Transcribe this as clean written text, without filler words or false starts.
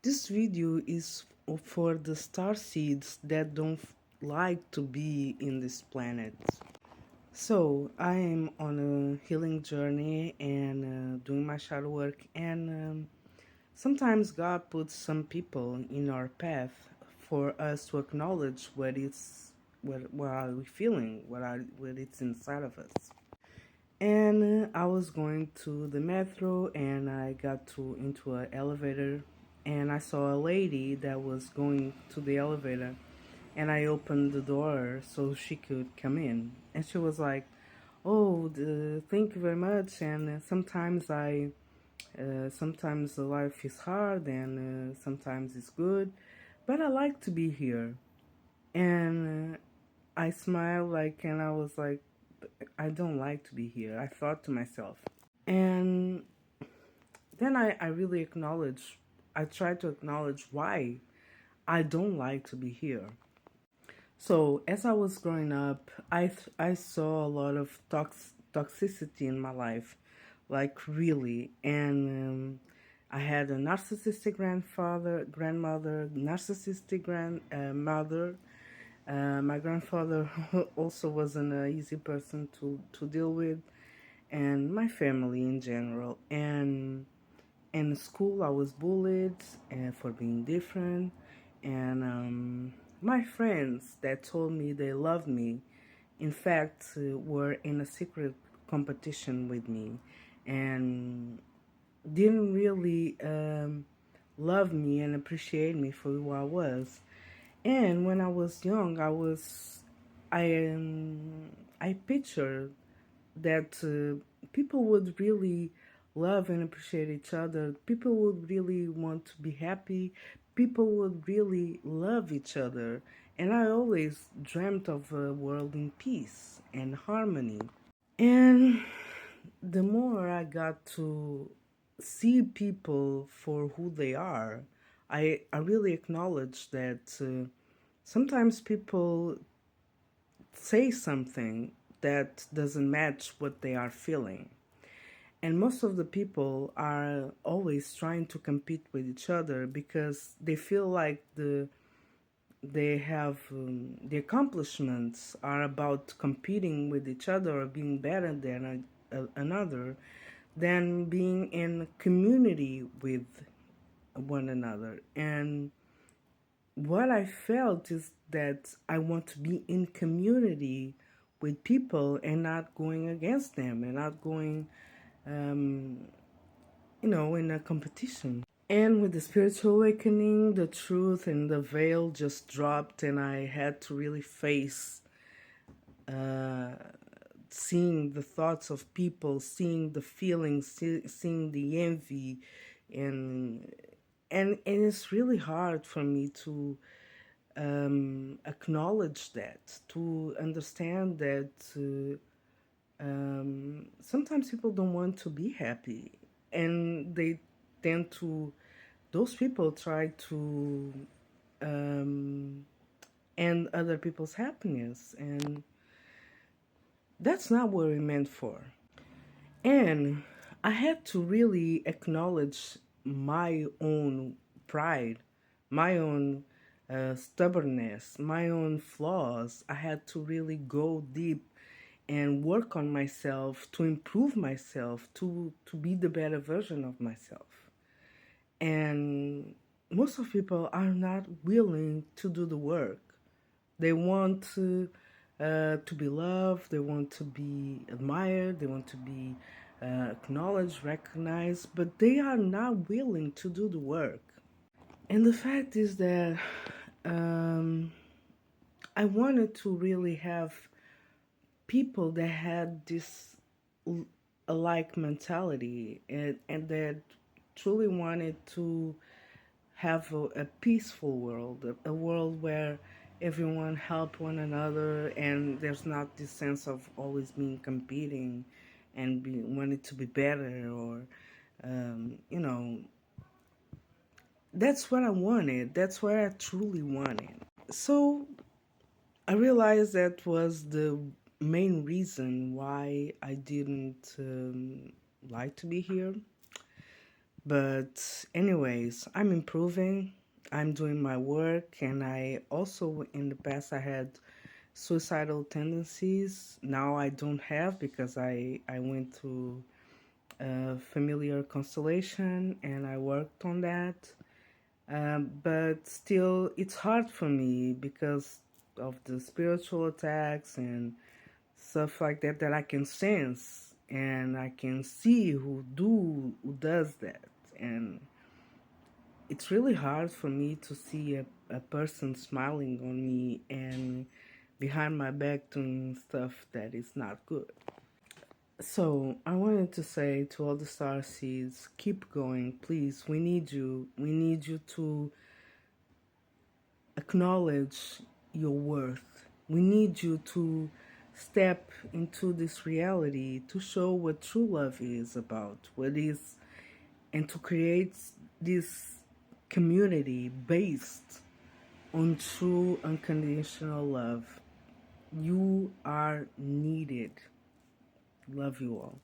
This video is for the starseeds that don't like to be in this planet. So I am on a healing journey and doing my shadow work, and sometimes God puts some people in our path for us to acknowledge what are we feeling, what it's inside of us. And I was going to the metro, and I got into an elevator, and I saw a lady that was going to the elevator, and I opened the door so she could come in, and she was like, "Oh, thank you very much." And sometimes the life is hard, and sometimes it's good, but I like to be here. And I smiled, and I was like, I don't like to be here, I thought to myself. And then I really I tried to acknowledge why I don't like to be here. So as I was growing up, I saw a lot of toxicity in my life, like really. And I had a narcissistic grandmother, narcissistic grandmother. My grandfather also wasn't an easy person to deal with, and my family in general. And in school, I was bullied for being different, and my friends that told me they loved me, in fact, were in a secret competition with me, and didn't really love me and appreciate me for who I was. And when I was young, I pictured that people would really love and appreciate each other. People would really want to be happy. People would really love each other. And I always dreamt of a world in peace and harmony. And the more I got to see people for who they are, I really acknowledge that sometimes people say something that doesn't match what they are feeling. And most of the people are always trying to compete with each other because they feel like they have the accomplishments are about competing with each other or being better than another, than being in community with one another. And what I felt is that I want to be in community with people and not going against them and not going, um, in a competition. And with the spiritual awakening, the truth and the veil just dropped, and I had to really face uh, seeing the thoughts of people, seeing the feelings, seeing the envy, and and it's really hard for me to acknowledge that, to understand that sometimes people don't want to be happy, and they tend to, those people try to um, end other people's happiness, and that's not what we're meant for. And I had to really acknowledge my own pride, my own stubbornness, my own flaws. I had to really go deep and work on myself to improve myself, to be the better version of myself. And most of people are not willing to do the work. They want to be loved, they want to be admired, they want to be acknowledged, recognized, but they are not willing to do the work. And the fact is that um, I wanted to really have people that had this alike mentality, and that truly wanted to have a peaceful world, a world where everyone help one another, and there's not this sense of always being competing and wanting to be better, or you know, that's what I wanted. That's what I truly wanted. So I realized that was the main reason why I didn't like to be here. But, anyways, I'm improving. I'm doing my work, and I also, in the past, I had suicidal tendencies. Now I don't have because I went to a familiar constellation and I worked on that. But still, it's hard for me because of the spiritual attacks and stuff like that that I can sense and I can see who does that. And it's really hard for me to see a person smiling on me and behind my back doing stuff that is not good. So I wanted to say to all the star seeds, keep going, please. We need you. We need you to acknowledge your worth. We need you to step into this reality to show what true love is about, what is, and to create this community based on true unconditional love. You are needed. Love you all.